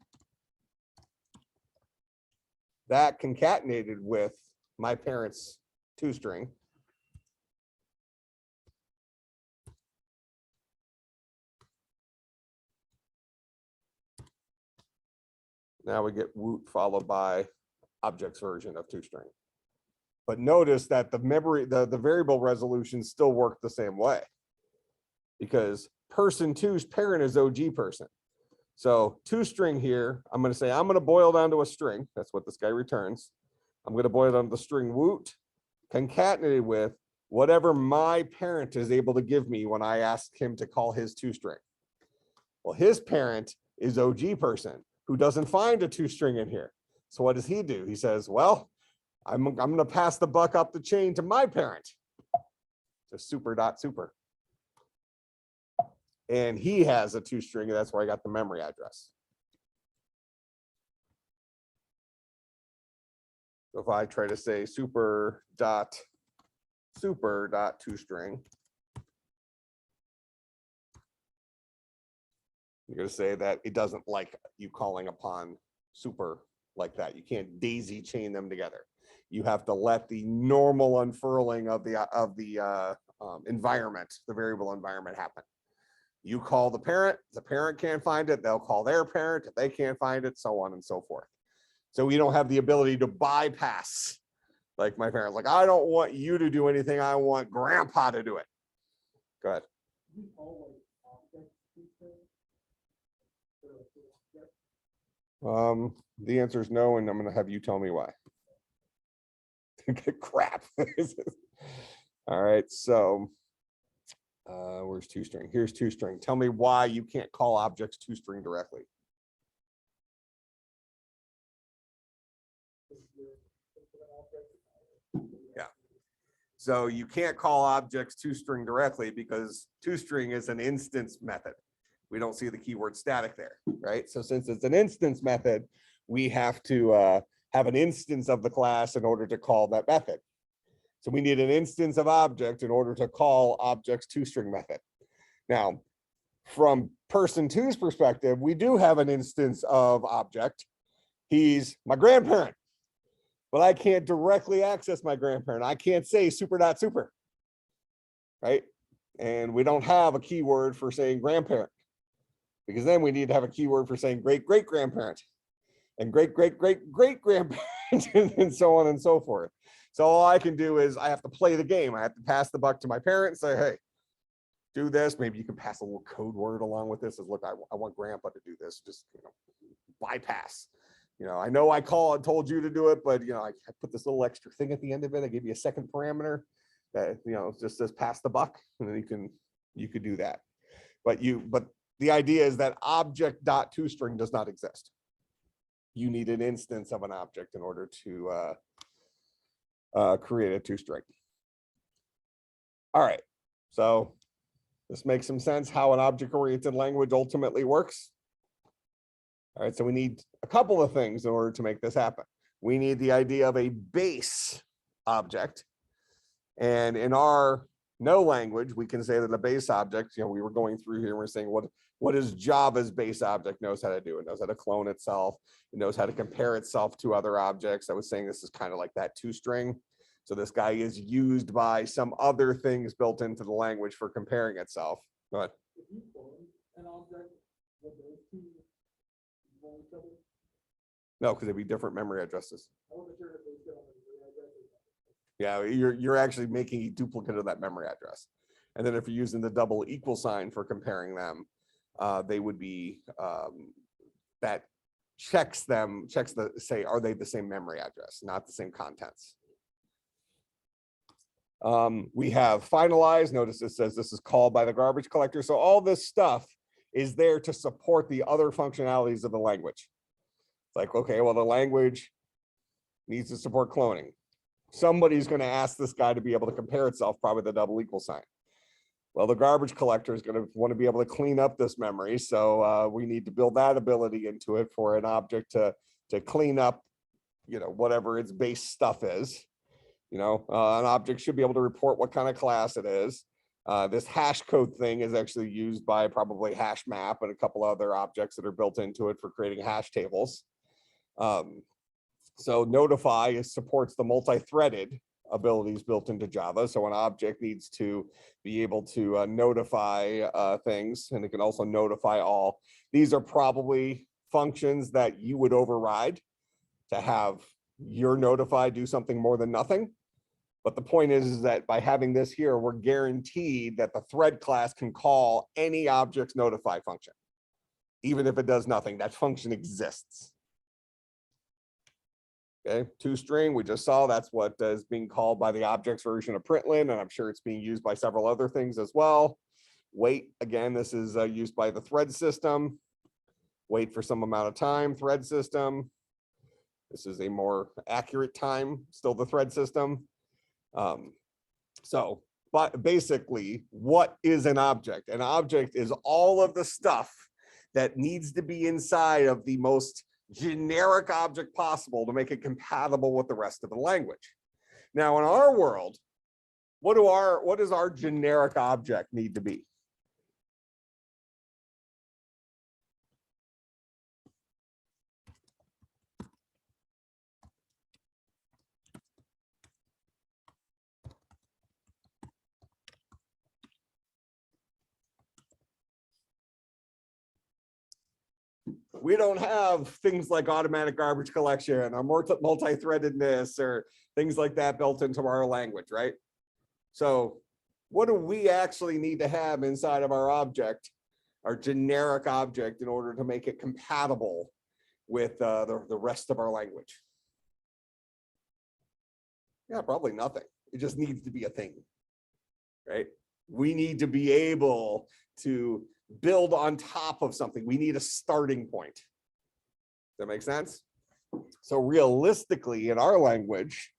that concatenated with my parent's toString. Now we get woot followed by objects version of toString. But notice that the memory, the variable resolution still work the same way, because person2's parent is OG person. So toString here, I'm going to say I'm going to boil down to a string. That's what this guy returns. I'm going to boil down to the string woot concatenated with whatever my parent is able to give me when I ask him to call his toString. Well, his parent is OG person who doesn't find a toString in here. So what does he do? He says, well, I'm going to pass the buck up the chain to my parent, to super.super. And he has a toString, and that's where I got the memory address. So if I try to say super.toString, you're going to say that it doesn't like you calling upon super like that. You can't daisy chain them together. You have to let the normal unfurling of the environment, the variable environment, happen. You call the parent can't find it, they'll call their parent, if they can't find it, so on and so forth. So we don't have the ability to bypass, like my parents, like, I don't want you to do anything, I want grandpa to do it. Go ahead. The answer is no, and I'm going to have you tell me why. Crap. All right, so where's toString? Here's toString. Tell me why you can't call objects toString directly. Yeah. So you can't call objects toString directly because toString is an instance method. We don't see the keyword static there, right? So since it's an instance method, we have to have an instance of the class in order to call that method. So we need an instance of object in order to call object's toString method. Now, from person2's perspective, we do have an instance of object. He's my grandparent, but I can't directly access my grandparent. I can't say super.super, right? And we don't have a keyword for saying grandparent, because then we need to have a keyword for saying great-great-grandparent and great-great-great-great-grandparent and so on and so forth. So all I can do is I have to play the game. I have to pass the buck to my parent and say, hey, do this. Maybe you can pass a little code word along with this. As look, I want grandpa to do this. Just, you know, bypass. You know I told you to do it, but you know, I put this little extra thing at the end of it. I give you a second parameter that, you know, just says pass the buck, and then you could do that. but the idea is that object.toString does not exist. You need an instance of an object in order to create a toString. All right, so this makes some sense how an object-oriented language ultimately works. All right, so we need a couple of things in order to make this happen. We need the idea of a base object. And in our no language, we can say that a base object, we were going through here, we're saying what is Java's base object knows how to do. It knows how to clone itself. It knows how to compare itself to other objects. I was saying this is kind of like that toString. So this guy is used by some other things built into the language for comparing itself. Go ahead. If you clone an object, would those two clone each other? No, because it'd be different memory addresses. I wasn't sure if they still have a memory address. Yeah, you're actually making a duplicate of that memory address. And then if you're using the double equal sign for comparing them, they would be that checks the say, are they the same memory address, not the same contents. We have finalized. Notice it says this is called by the garbage collector. So all this stuff is there to support the other functionalities of the language. It's like, okay, well, the language needs to support cloning. Somebody's going to ask this guy to be able to compare itself, probably the double equal sign. Well, the garbage collector is going to want to be able to clean up this memory. So we need to build that ability into it for an object to clean up, whatever its base stuff is. An object should be able to report what kind of class it is. This hash code thing is actually used by probably hash map and a couple other objects that are built into it for creating hash tables. So notify supports the multi-threaded abilities built into Java. So an object needs to be able to notify things, and it can also notify all. These are probably functions that you would override to have your notify do something more than nothing. But the point is that by having this here, we're guaranteed that the thread class can call any object's notify function. Even if it does nothing, that function exists. Okay, toString, we just saw that's what is being called by the objects version of println, and I'm sure it's being used by several other things as well. Wait, again, this is used by the thread system. Wait for some amount of time, thread system. This is a more accurate time, still the thread system. But basically, what is an object? An object is all of the stuff that needs to be inside of the most generic object possible to make it compatible with the rest of the language. Now, in our world, what does our generic object need to be? We don't have things like automatic garbage collection or multi-threadedness or things like that built into our language, right? So what do we actually need to have inside of our object, our generic object, in order to make it compatible with the rest of our language? Yeah, probably nothing. It just needs to be a thing, right? We need to be able to build on top of something. We need a starting point. Does that make sense? So realistically, in our language,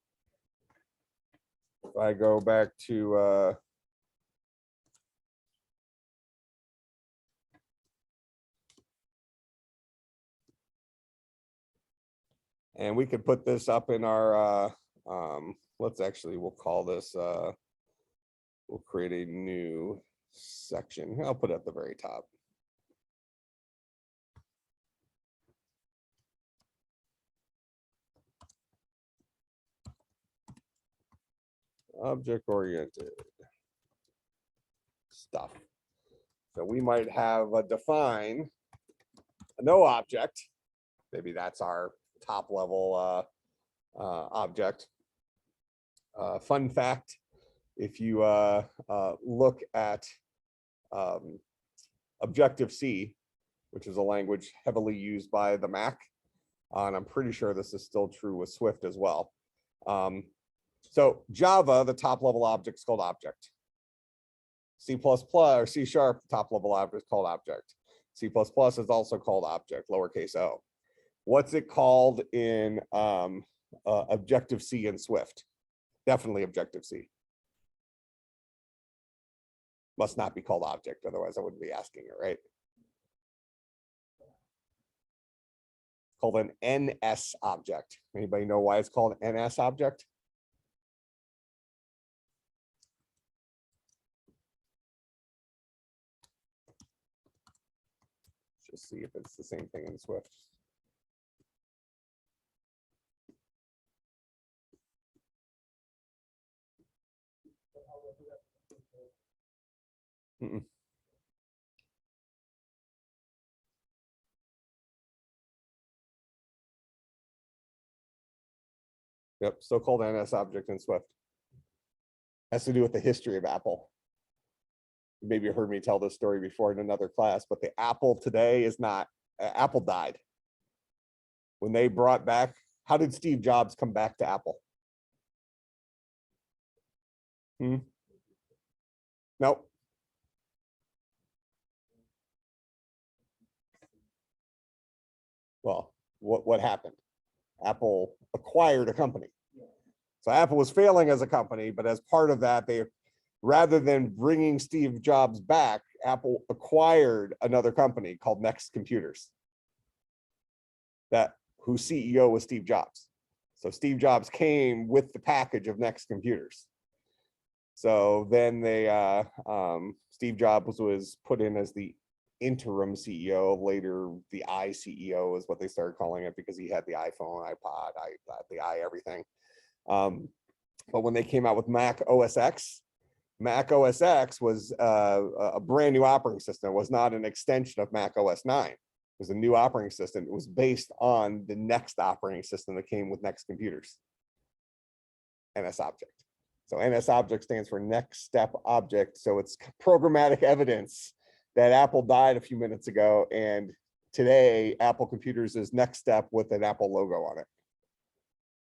if I go back to and we could put this up in our we'll call this we'll create a new section. I'll put it at the very top. Object-oriented stuff. So we might have a define a no object. Maybe that's our top level object. Fun fact, if you look at Objective-C, which is a language heavily used by the Mac, and I'm pretty sure this is still true with Swift as well. So Java, the top level object is called object. C++ or C#, top level object is called object. C++ is also called object, lowercase o. What's it called in Objective-C and Swift? Definitely Objective-C. Must not be called object, otherwise I wouldn't be asking it, right? Called an NS object. Anybody know why it's called NS object? Just see if it's the same thing in Swift. Mm-mm. Yep, still called NS object in Swift. Has to do with the history of Apple. Maybe you heard me tell this story before in another class, but the Apple today is not, Apple died. When they brought back, how did Steve Jobs come back to Apple? Nope. Well, what happened? Apple acquired a company. So Apple was failing as a company, but as part of that, they, rather than bringing Steve Jobs back, Apple acquired another company called Next Computers, that whose CEO was Steve Jobs. So Steve Jobs came with the package of Next Computers. So then they, Steve Jobs was put in as the interim CEO. Later, the iCEO is what they started calling it because he had the iPhone, iPod, iPad, the everything. But when they came out with Mac OS X was a brand new operating system. It was not an extension of Mac OS 9. It was a new operating system. It was based on the next operating system that came with Next Computers, NS Object. So NS Object stands for Next Step Object. So it's programmatic evidence that Apple died a few minutes ago, and today Apple Computers is Next Step with an Apple logo on it.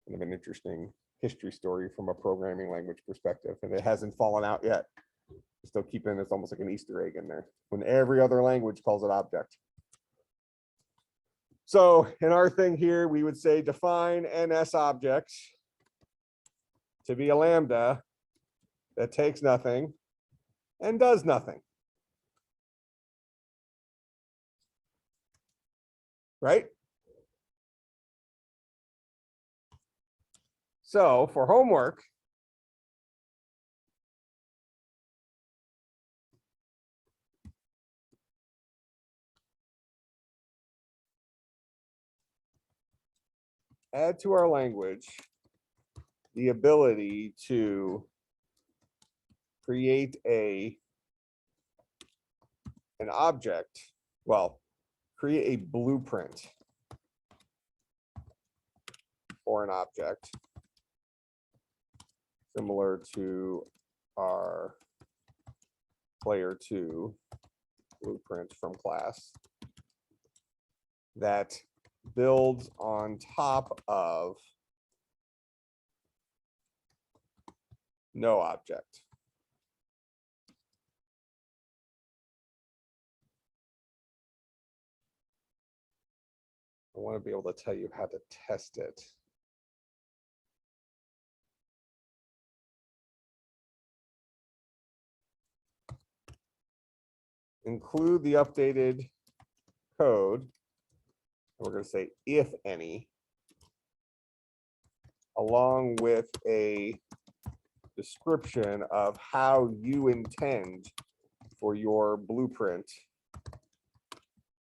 Kind of an interesting history story from a programming language perspective, and it hasn't fallen out yet. We're still keeping, it's almost like an Easter egg in there when every other language calls it object. So in our thing here, we would say define NS object to be a lambda that takes nothing and does nothing. Right? So for homework, add to our language the ability to create an object, well, create a blueprint for an object similar to our player 2 blueprint from class that builds on top of no object. I want to be able to tell you how to test it. Include the updated code. We're going to say if any, along with a description of how you intend for your blueprint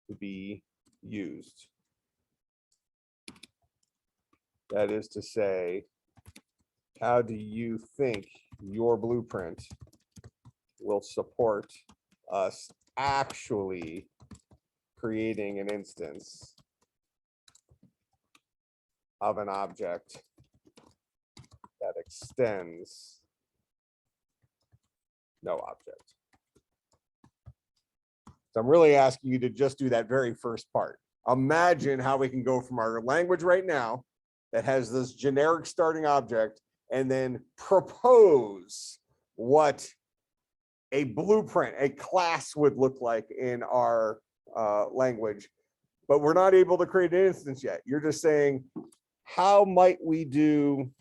to be used. That is to say, how do you think your blueprint will support us actually creating an instance of an object that extends no object? So I'm really asking you to just do that very first part. Imagine how we can go from our language right now that has this generic starting object and then propose what a blueprint, a class would look like in our language, but we're not able to create an instance yet. You're just saying, how might we do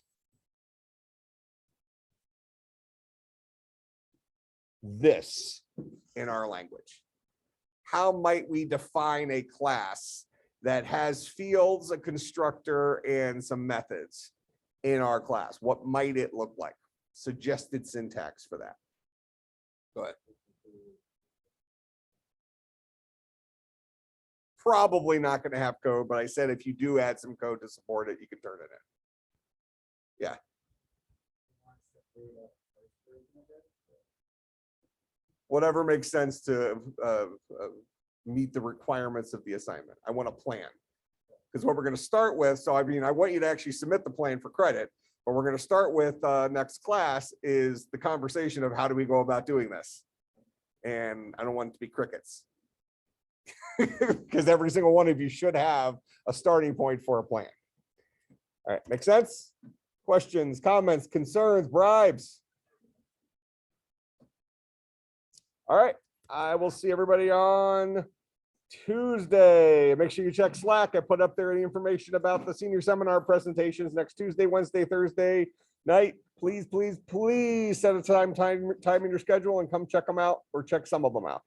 this in our language? How might we define a class that has fields, a constructor, and some methods in our class? What might it look like? Suggested syntax for that. Go ahead. Probably not going to have code, but I said if you do add some code to support it, you can turn it in. Yeah. Whatever makes sense to meet the requirements of the assignment. I want a plan. Because what we're going to start with, so I mean, I want you to actually submit the plan for credit, but we're going to start with next class is the conversation of how do we go about doing this? And I don't want it to be crickets. Because every single one of you should have a starting point for a plan. All right, make sense? Questions, comments, concerns, bribes? All right, I will see everybody on Tuesday. Make sure you check Slack. I put up there any information about the senior seminar presentations next Tuesday, Wednesday, Thursday night. Please, please, please set a time in your schedule and come check them out or check some of them out.